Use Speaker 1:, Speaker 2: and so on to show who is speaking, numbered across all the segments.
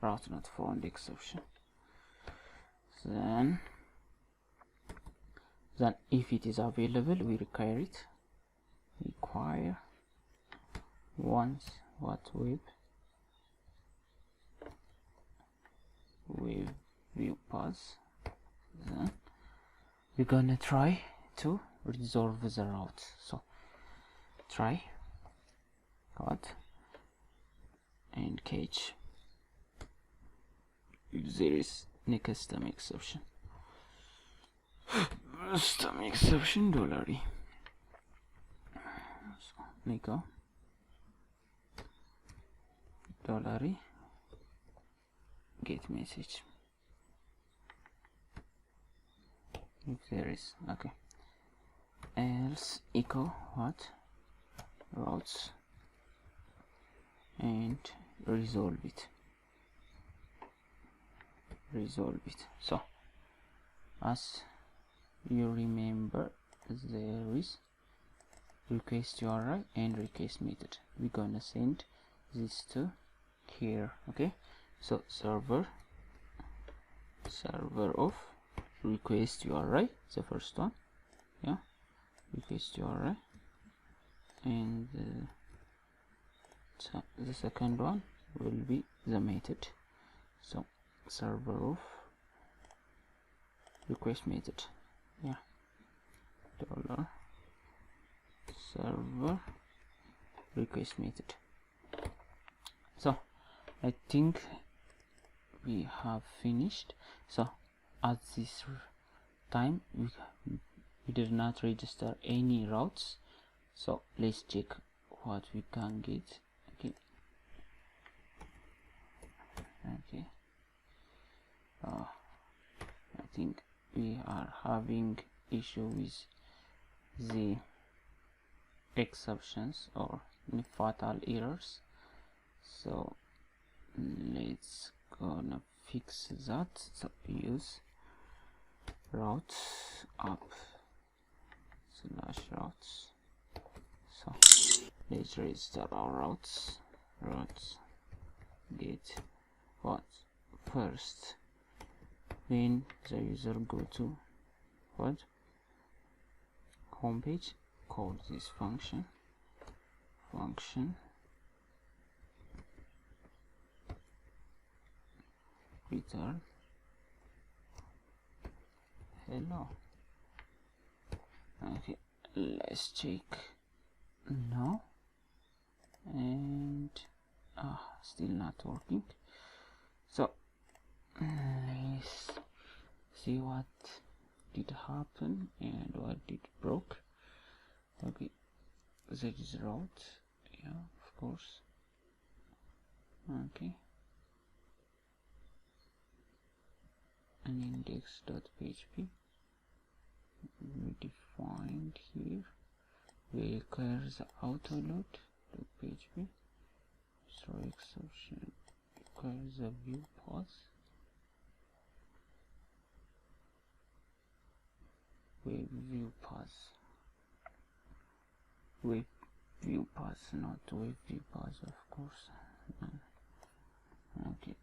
Speaker 1: route not found exception. Then if it is available, we require it. Require once what web view path. Then we're gonna try to resolve the route. So try what and catch if there is a custom exception. Custom exception $e. So Nico $e get message if there is. Okay, else echo what routes and resolve it. So as you remember, there is request URI and request method. We're gonna send this to here. Okay, so server of request URI, the first one, yeah, request URI, and the second one will be the method. So server of request method, yeah, dollar server request method. So I think we have finished. So at this time we did not register any routes, so let's check what we can get. Okay, I think we are having issue with the exceptions or fatal errors, so let's gonna fix that. So use routes up / routes. So let's register our routes get what first. When the user go to what home page, call this function return hello. Okay, let's check now, and still not working. So let's see what did happen and what did broke. Okay, that is route, yeah, of course. Okay, and index.php we defined here. We require the autoload.php. Throw exception requires the view path. Web view path, not web view path, of course. Okay.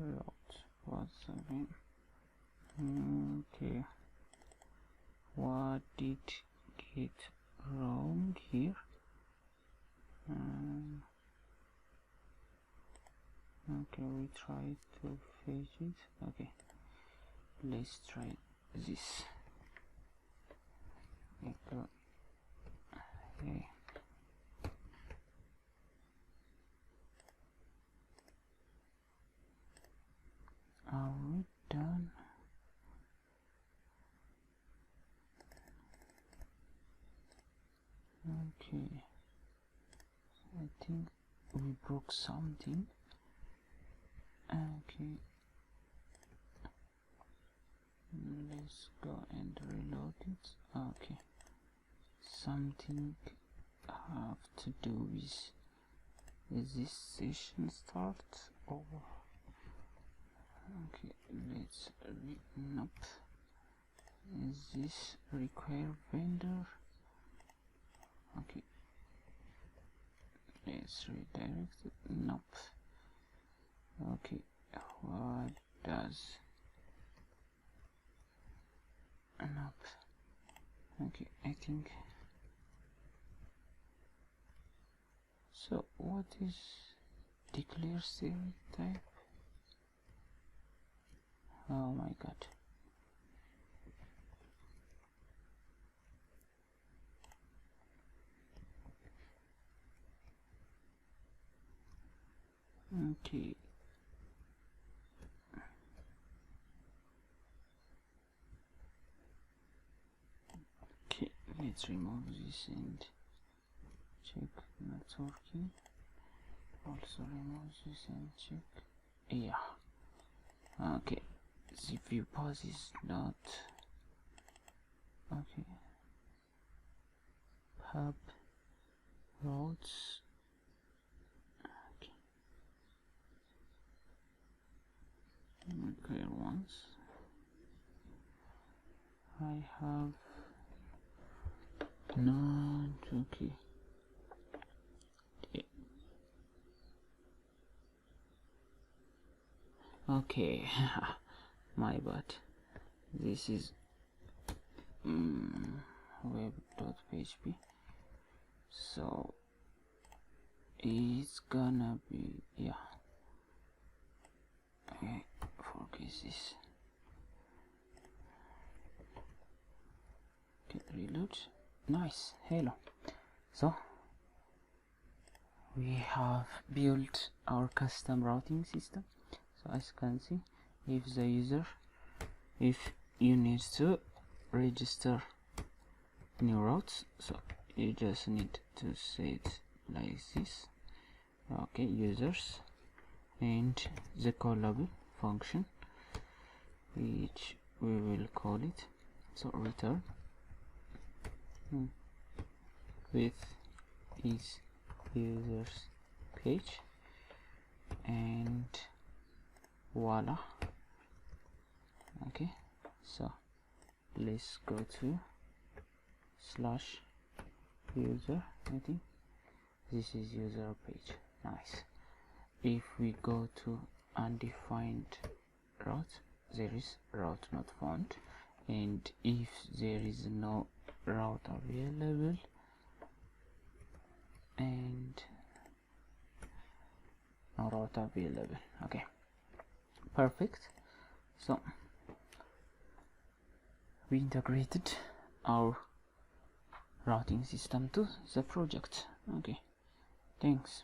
Speaker 1: Route path again. Okay. What did get wrong here? Okay, we try to fetch it. Okay, let's try this. Okay. Are we done? Okay, I think we broke something. Okay, let's go and reload it. Okay, something have to do with this session start or okay, let's nope. Is this require vendor? Okay, let's redirect it. Nope. Okay, what does nope. Okay, I think so. What is declare string type? Oh my god. Okay. Okay, let's remove this and check not working. Also remove this and check. Yeah. Okay. The view path is not okay. Pub routes. Okay. Clear ones. I have not okay. Okay, my bad. This is web.php, so it's gonna be okay, for cases. Okay, reload. Nice. Hello. So we have built our custom routing system. So as you can see, if you need to register new routes, so you just need to say it like this. Okay, users, and the callable function, which we will call it, so return with is users page, and voila. Okay, so let's go to slash user. I think this is user page. Nice. If we go to undefined route, there is route not found, and if there is no route available, and no route available. Okay, perfect. So we integrated our routing system to the project. Okay, thanks.